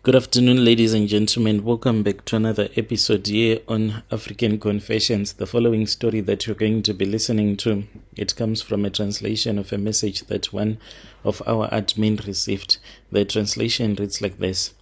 Good afternoon, ladies and gentlemen. Welcome back to another episode here on African Confessions. The following story that you're going to be listening to, it comes from a translation of a message that one of our admin received. The translation reads like this: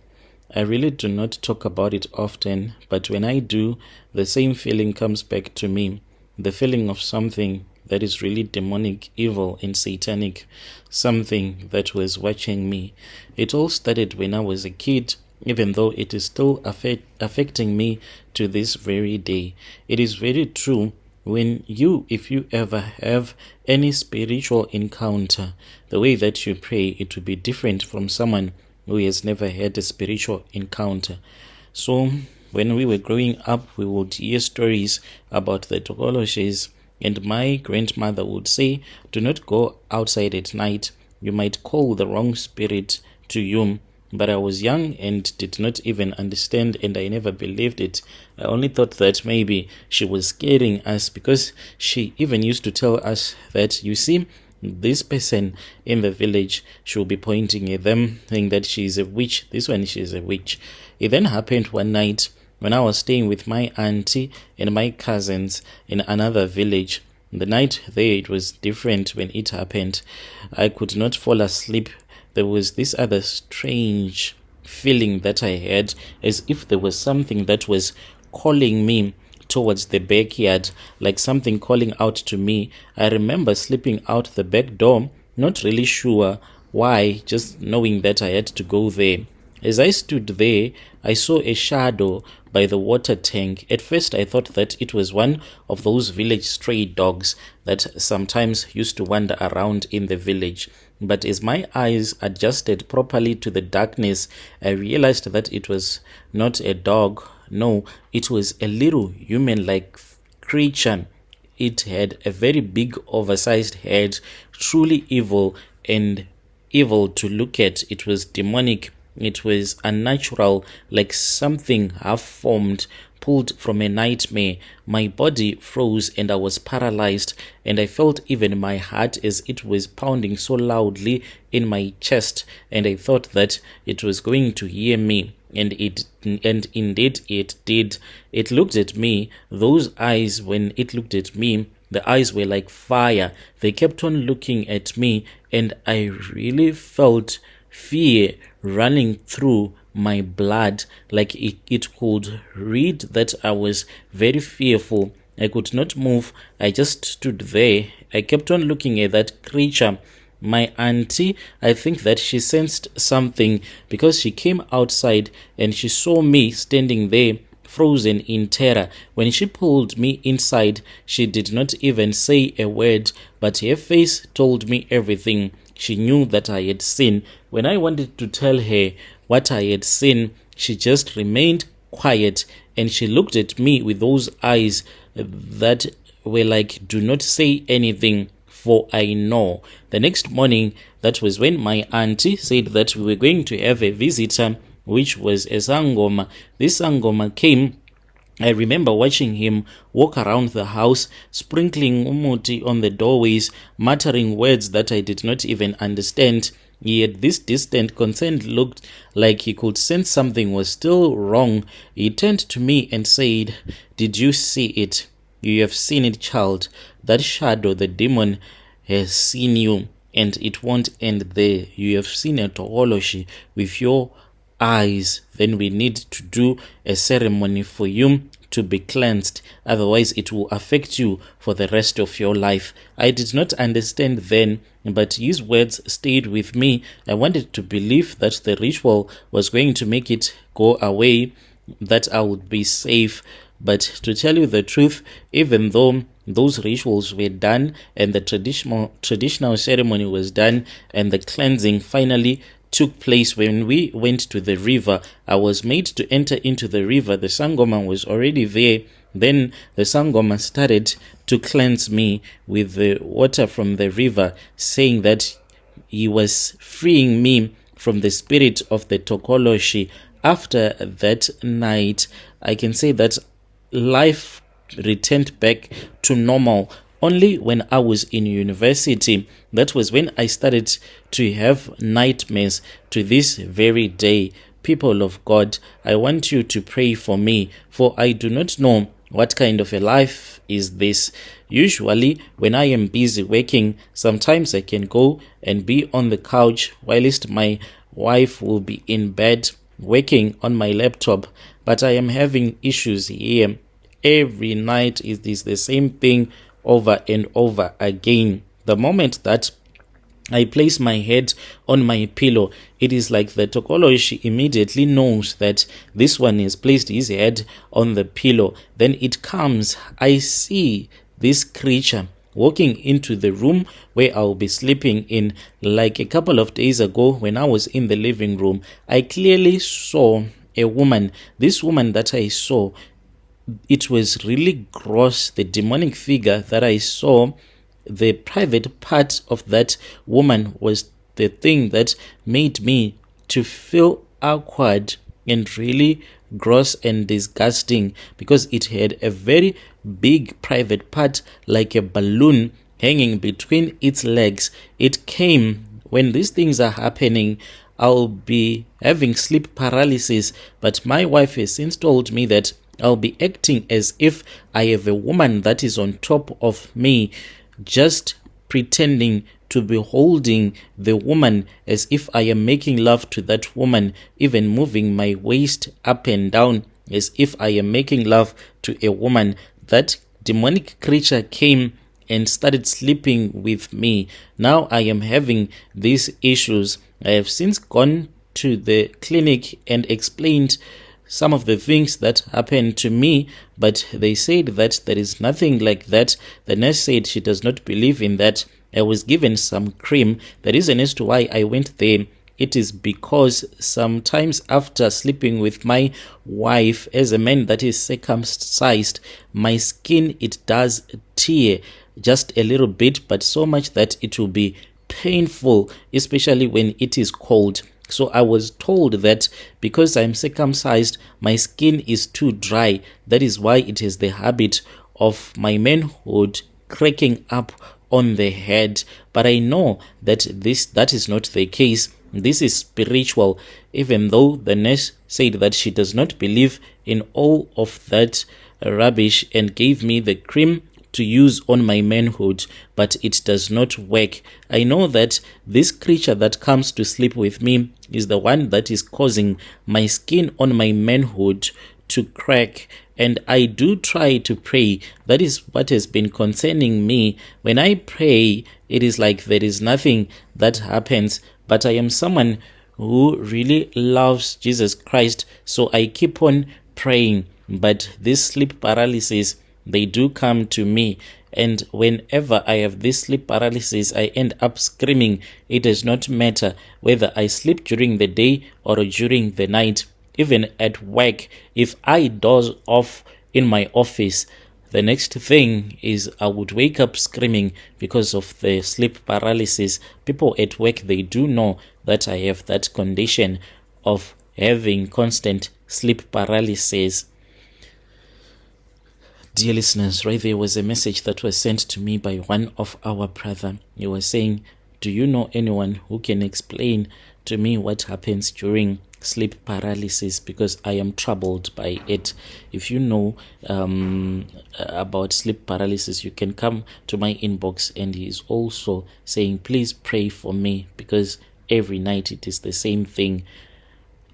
I really do not talk about it often, but when I do, the same feeling comes back to me. The feeling of something that is really demonic, evil, and satanic. Something that was watching me. It all started when I was a kid, even though it is still affecting me to this very day. It is very true if you ever have any spiritual encounter, the way that you pray, it will be different from someone who has never had a spiritual encounter. So when we were growing up, we would hear stories about the Tokoloshes, and my grandmother would say, do not go outside at night. You might call the wrong spirit to you. But I was young and did not even understand, and I never believed it. I only thought that maybe she was scaring us, because she even used to tell us that, you see, this person in the village, she will be pointing at them, saying that she is a witch. This one, she is a witch. It then happened one night when I was staying with my auntie and my cousins in another village. The night there, it was different when it happened. I could not fall asleep. There was this other strange feeling that I had, as if there was something that was calling me towards the backyard, like something calling out to me. I remember slipping out the back door, not really sure why, just knowing that I had to go there. As I stood there, I saw a shadow by the water tank. At first, I thought that it was one of those village stray dogs that sometimes used to wander around in the village. But as my eyes adjusted properly to the darkness, I realized that it was not a dog. No, it was a little human-like creature. It had a very big, oversized head, truly evil and evil to look at. It was demonic. It was unnatural, like something half-formed, pulled from a nightmare. My body froze and I was paralyzed, and I felt even my heart as it was pounding so loudly in my chest, and I thought that it was going to hear me. And indeed it did. It looked at me. Those eyes, when it looked at me, the eyes were like fire. They kept on looking at me, and I really felt fear running through my blood, like it could read that I was very fearful. I could not move. I just stood there. I kept on looking at that creature. My auntie, I think that she sensed something, because she came outside and she saw me standing there, frozen in terror. When she pulled me inside, she did not even say a word, but her face told me everything. She knew that I had seen. When I wanted to tell her what I had seen, she just remained quiet, and she looked at me with those eyes that were like, do not say anything, for I know. The next morning, that was when my auntie said that we were going to have a visitor, which was a Sangoma. This Sangoma came. I remember watching him walk around the house, sprinkling umuti on the doorways, muttering words that I did not even understand. He had this distant, concerned look, like he could sense something was still wrong. He turned to me and said, did you see it? You have seen it, child. That shadow, the demon, has seen you, and it won't end there. You have seen a Tokoloshe with your eyes. Then we need to do a ceremony for you to be cleansed, otherwise it will affect you for the rest of your life. I did not understand then, but his words stayed with me. I wanted to believe that the ritual was going to make it go away, that I would be safe. But to tell you the truth, even though those rituals were done and the traditional ceremony was done and the cleansing finally took place, when we went to the river, I was made to enter into the river. The Sangoma was already there. Then the Sangoma started to cleanse me with the water from the river, saying that he was freeing me from the spirit of the Tokoloshe. After that night, I can say that life returned back to normal. Only when I was in university, that was when I started to have nightmares to this very day. people of God, I want you to pray for me, for I do not know what kind of a life is this. Usually, when I am busy working, sometimes I can go and be on the couch whilst my wife will be in bed working on my laptop. But I am having issues here. Every night it is the same thing over and over again. The moment that I place my head on my pillow, it is like the Tokoloshe immediately knows that this one has placed his head on the pillow. Then it comes, I see this creature walking into the room where I'll be sleeping in. Like a couple of days ago when I was in the living room, I clearly saw a woman. This woman that I saw, it was really gross. The demonic figure that I saw, the private part of that woman was the thing that made me to feel awkward and really gross and disgusting, because it had a very big private part like a balloon hanging between its legs. It came. When these things are happening, I'll be having sleep paralysis, but my wife has since told me that I'll be acting as if I have a woman that is on top of me, just pretending to be holding the woman as if I am making love to that woman, even moving my waist up and down as if I am making love to a woman. That demonic creature came and started sleeping with me. Now I am having these issues. I have since gone to the clinic and explained some of the things that happened to me, but they said that there is nothing like that. The nurse said she does not believe in that. I was given some cream. The reason as to why I went there, it is because sometimes after sleeping with my wife, as a man that is circumcised, my skin, it does tear just a little bit, but so much that it will be painful, especially when it is cold. So I was told that because I'm circumcised, my skin is too dry. That is why it is the habit of my manhood cracking up on the head. But I know that that is not the case. This is spiritual, even though the nurse said that she does not believe in all of that rubbish and gave me the cream to use on my manhood, but it does not work. I know that this creature that comes to sleep with me is the one that is causing my skin on my manhood to crack, and I do try to pray. That is what has been concerning me. When I pray, it is like there is nothing that happens, but I am someone who really loves Jesus Christ, so I keep on praying. But this sleep paralysis, they do come to me, and whenever I have this sleep paralysis, I end up screaming. It does not matter whether I sleep during the day or during the night. Even at work, if I doze off in my office, the next thing is I would wake up screaming because of the sleep paralysis. People at work, they do know that I have that condition of having constant sleep paralysis. Dear listeners, right there was a message that was sent to me by one of our brother. He was saying, do you know anyone who can explain to me what happens during sleep paralysis, because I am troubled by it. If you know about sleep paralysis, you can come to my inbox. And he is also saying, please pray for me, because every night it is the same thing.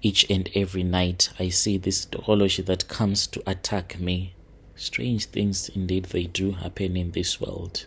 Each and every night I see this Tokoloshe that comes to attack me. Strange things indeed they do happen in this world.